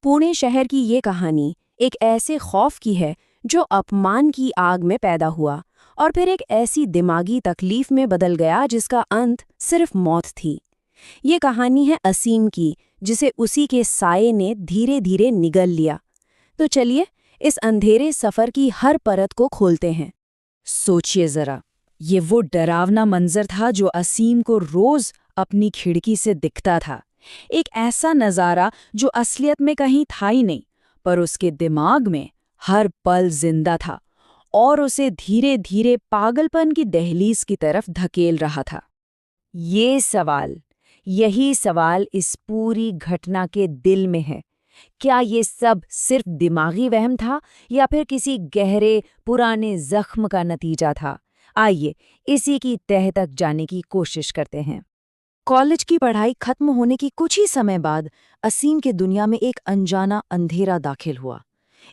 पुणे शहर की ये कहानी एक ऐसे खौफ की है जो अपमान की आग में पैदा हुआ और फिर एक ऐसी दिमागी तकलीफ में बदल गया जिसका अंत सिर्फ मौत थी। ये कहानी है असीम की, जिसे उसी के साये ने धीरे धीरे निगल लिया। तो चलिए इस अंधेरे सफर की हर परत को खोलते हैं। सोचिए जरा, ये वो डरावना मंजर था जो असीम को रोज अपनी खिड़की से दिखता था। एक ऐसा नज़ारा जो असलियत में कहीं था ही नहीं, पर उसके दिमाग में हर पल जिंदा था और उसे धीरे धीरे पागलपन की दहलीज की तरफ धकेल रहा था। यही सवाल इस पूरी घटना के दिल में है। क्या ये सब सिर्फ दिमागी वहम था या फिर किसी गहरे पुराने जख्म का नतीजा था? आइए इसी की तह तक जाने की कोशिश करते हैं। कॉलेज की पढ़ाई खत्म होने की कुछ ही समय बाद असीम के दुनिया में एक अनजाना अंधेरा दाखिल हुआ।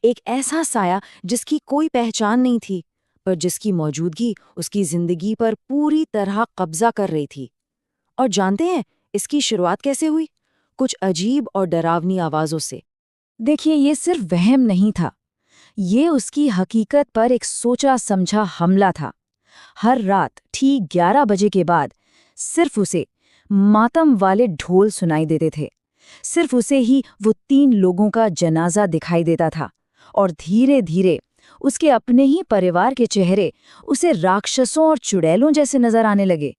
एक ऐसा साया जिसकी कोई पहचान नहीं थी, पर जिसकी मौजूदगी उसकी जिंदगी पर पूरी तरह कब्जा कर रही थी। और जानते हैं इसकी शुरुआत कैसे हुई? कुछ अजीब और डरावनी आवाजों से। देखिए, ये सिर्फ वहम नहीं था, ये उसकी हकीकत पर एक सोचा समझा हमला था। हर रात ठीक 11 बजे के बाद सिर्फ उसे मातम वाले ढोल सुनाई देते थे। सिर्फ उसे ही वो 3 लोगों का जनाजा दिखाई देता था और धीरे धीरे उसके अपने ही परिवार के चेहरे उसे राक्षसों और चुड़ैलों जैसे नजर आने लगे।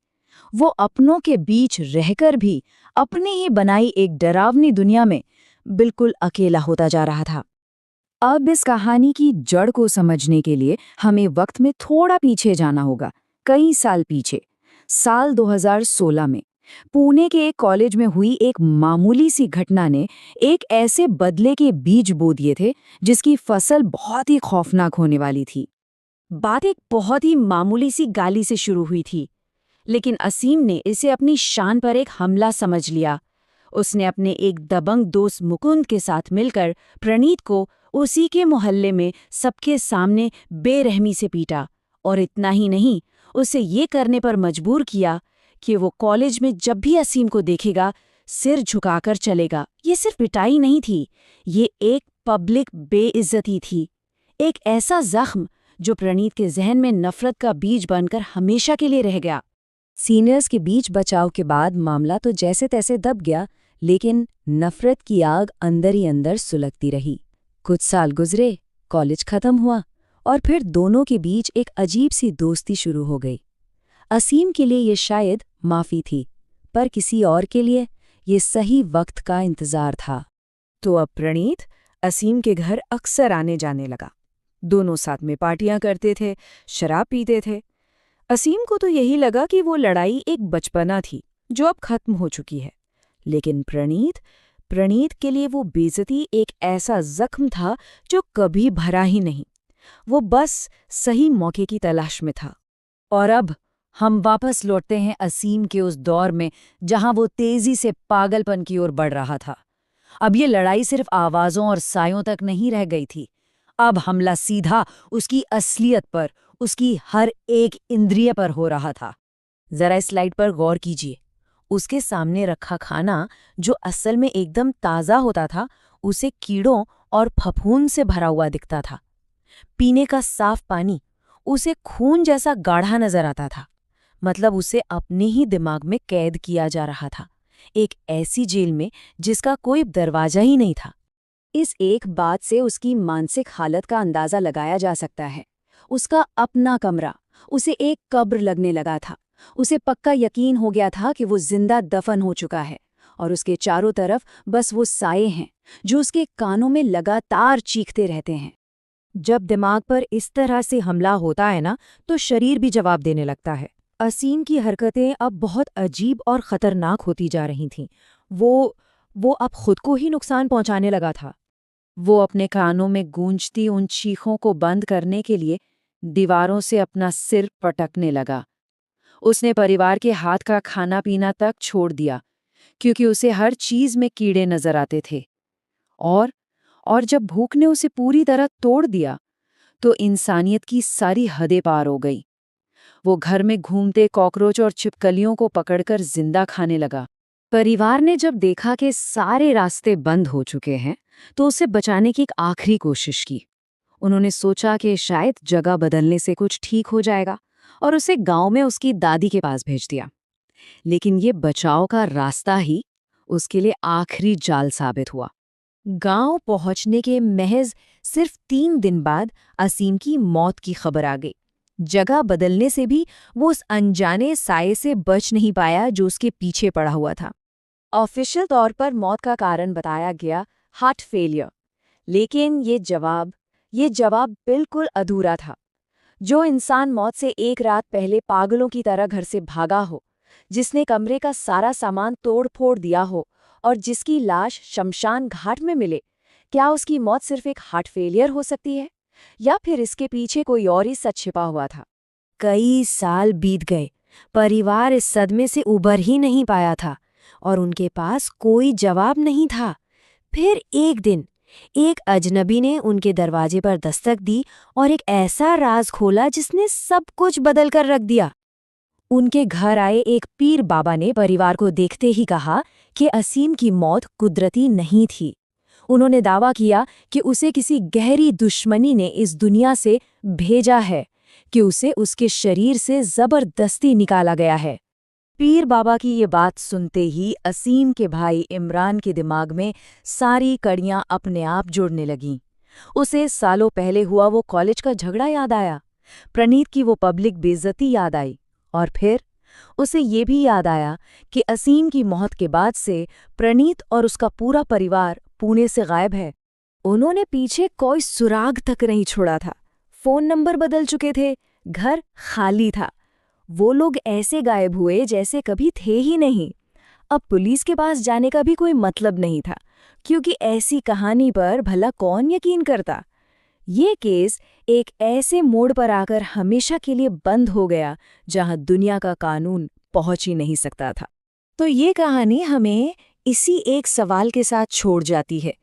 वो अपनों के बीच रहकर भी अपनी ही बनाई एक डरावनी दुनिया में बिल्कुल अकेला होता जा रहा था। अब इस कहानी की जड़ को समझने के लिए हमें वक्त में थोड़ा पीछे जाना होगा, कई साल पीछे। साल 2016 में पुणे के एक कॉलेज में हुई एक मामूली सी घटना ने एक ऐसे बदले के बीज बो दिए थे जिसकी फसल बहुत ही खौफनाक होने वाली थी। बात एक बहुत ही मामूली सी गाली से शुरू हुई थी, लेकिन असीम ने इसे अपनी शान पर एक हमला समझ लिया। उसने अपने एक दबंग दोस्त मुकुंद के साथ मिलकर प्रणीत को उसी के मोहल्ले में सबके सामने बेरहमी से पीटा, और इतना ही नहीं, उसे ये करने पर मजबूर किया कि वो कॉलेज में जब भी असीम को देखेगा सिर झुकाकर चलेगा। ये सिर्फ पिटाई नहीं थी, ये एक पब्लिक बेइज्जती थी, एक ऐसा जख्म जो प्रणीत के जहन में नफरत का बीज बनकर हमेशा के लिए रह गया। सीनियर्स के बीच बचाव के बाद मामला तो जैसे तैसे दब गया, लेकिन नफरत की आग अंदर ही अंदर सुलगती रही। कुछ साल गुजरे, कॉलेज खत्म हुआ और फिर दोनों के बीच एक अजीब सी दोस्ती शुरू हो गई। असीम के लिए ये शायद माफी थी, पर किसी और के लिए ये सही वक्त का इंतजार था। तो अब प्रणीत असीम के घर अक्सर आने जाने लगा। दोनों साथ में पार्टियां करते थे, शराब पीते थे। असीम को तो यही लगा कि वो लड़ाई एक बचपना थी जो अब खत्म हो चुकी है, लेकिन प्रणीत के लिए वो बेइज्जती एक ऐसा जख्म था जो कभी भरा ही नहीं। वो बस सही मौके की तलाश में था। और अब हम वापस लौटते हैं असीम के उस दौर में जहां वो तेजी से पागलपन की ओर बढ़ रहा था। अब ये लड़ाई सिर्फ आवाजों और सायों तक नहीं रह गई थी। अब हमला सीधा उसकी असलियत पर, उसकी हर एक इंद्रिय पर हो रहा था। जरा इस स्लाइड पर गौर कीजिए। उसके सामने रखा खाना, जो असल में एकदम ताज़ा होता था, उसे कीड़ों और फफूंद से भरा हुआ दिखता था। पीने का साफ पानी उसे खून जैसा गाढ़ा नजर आता था, मतलब उसे अपने ही दिमाग में कैद किया जा रहा था, एक ऐसी जेल में जिसका कोई दरवाजा ही नहीं था। इस एक बात से उसकी मानसिक हालत का अंदाजा लगाया जा सकता है। उसका अपना कमरा उसे एक कब्र लगने लगा था। उसे पक्का यकीन हो गया था कि वो जिंदा दफन हो चुका है और उसके चारों तरफ बस वो साए हैं जो उसके कानों में लगातार चीखते रहते हैं। जब दिमाग पर इस तरह से हमला होता है ना, तो शरीर भी जवाब देने लगता है। असीम की हरकतें अब बहुत अजीब और खतरनाक होती जा रही थीं। वो अब खुद को ही नुकसान पहुंचाने लगा था। वो अपने कानों में गूंजती उन चीखों को बंद करने के लिए दीवारों से अपना सिर पटकने लगा। उसने परिवार के हाथ का खाना पीना तक छोड़ दिया, क्योंकि उसे हर चीज में कीड़े नजर आते थे। और जब भूख ने उसे पूरी तरह तोड़ दिया, तो इंसानियत की सारी हदें पार हो गई। वो घर में घूमते कॉकरोच और छिपकलियों को पकड़कर जिंदा खाने लगा। परिवार ने जब देखा कि सारे रास्ते बंद हो चुके हैं, तो उसे बचाने की एक आखिरी कोशिश की। उन्होंने सोचा कि शायद जगह बदलने से कुछ ठीक हो जाएगा और उसे गांव में उसकी दादी के पास भेज दिया। लेकिन ये बचाव का रास्ता ही उसके लिए आखिरी जाल साबित हुआ। गांव पहुंचने के महज सिर्फ 3 दिन बाद असीम की मौत की खबर आ गई। जगह बदलने से भी वो उस अनजाने साये से बच नहीं पाया जो उसके पीछे पड़ा हुआ था। ऑफिशियल तौर पर मौत का कारण बताया गया हार्ट फेलियर, लेकिन ये जवाब बिल्कुल अधूरा था। जो इंसान मौत से एक रात पहले पागलों की तरह घर से भागा हो, जिसने कमरे का सारा सामान तोड़-फोड़ दिया हो और जिसकी लाश शमशान घाट में मिले, क्या उसकी मौत सिर्फ एक हार्ट फेलियर हो सकती है? या फिर इसके पीछे कोई और ही सच छिपा हुआ था? कई साल बीत गए, परिवार इस सदमे से उबर ही नहीं पाया था और उनके पास कोई जवाब नहीं था। फिर एक दिन एक अजनबी ने उनके दरवाजे पर दस्तक दी और एक ऐसा राज खोला जिसने सब कुछ बदल कर रख दिया। उनके घर आए एक पीर बाबा ने परिवार को देखते ही कहा कि असीम की मौत कुदरती नहीं थी। उन्होंने दावा किया कि उसे किसी गहरी दुश्मनी ने इस दुनिया से भेजा है, कि उसे उसके शरीर से जबरदस्ती निकाला गया है। पीर बाबा की ये बात सुनते ही असीम के भाई इमरान के दिमाग में सारी कड़ियां अपने आप जुड़ने लगीं। उसे सालों पहले हुआ वो कॉलेज का झगड़ा याद आया, प्रणीत की वो पब्लिक बेइज्जती याद आई, और फिर उसे ये भी याद आया कि असीम की मौत के बाद से प्रणीत और उसका पूरा परिवार पुणे से गायब है। उन्होंने पीछे कोई सुराग तक नहीं छोड़ा था। फोन नंबर बदल चुके थे, घर खाली था। वो लोग ऐसे गायब हुए जैसे कभी थे ही नहीं। अब पुलिस के पास जाने का भी कोई मतलब नहीं था, क्योंकि ऐसी कहानी पर भला कौन यकीन करता। ये केस एक ऐसे मोड़ पर आकर हमेशा के लिए बंद हो गया जहां दुनिया का कानून पहुंच ही नहीं सकता था। तो ये कहानी हमें इसी एक सवाल के साथ छोड़ जाती है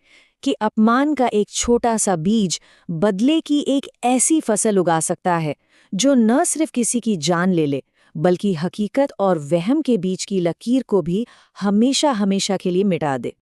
कि अपमान का एक छोटा सा बीज बदले की एक ऐसी फसल उगा सकता है जो न सिर्फ किसी की जान ले बल्कि हकीकत और वहम के बीच की लकीर को भी हमेशा हमेशा के लिए मिटा दे।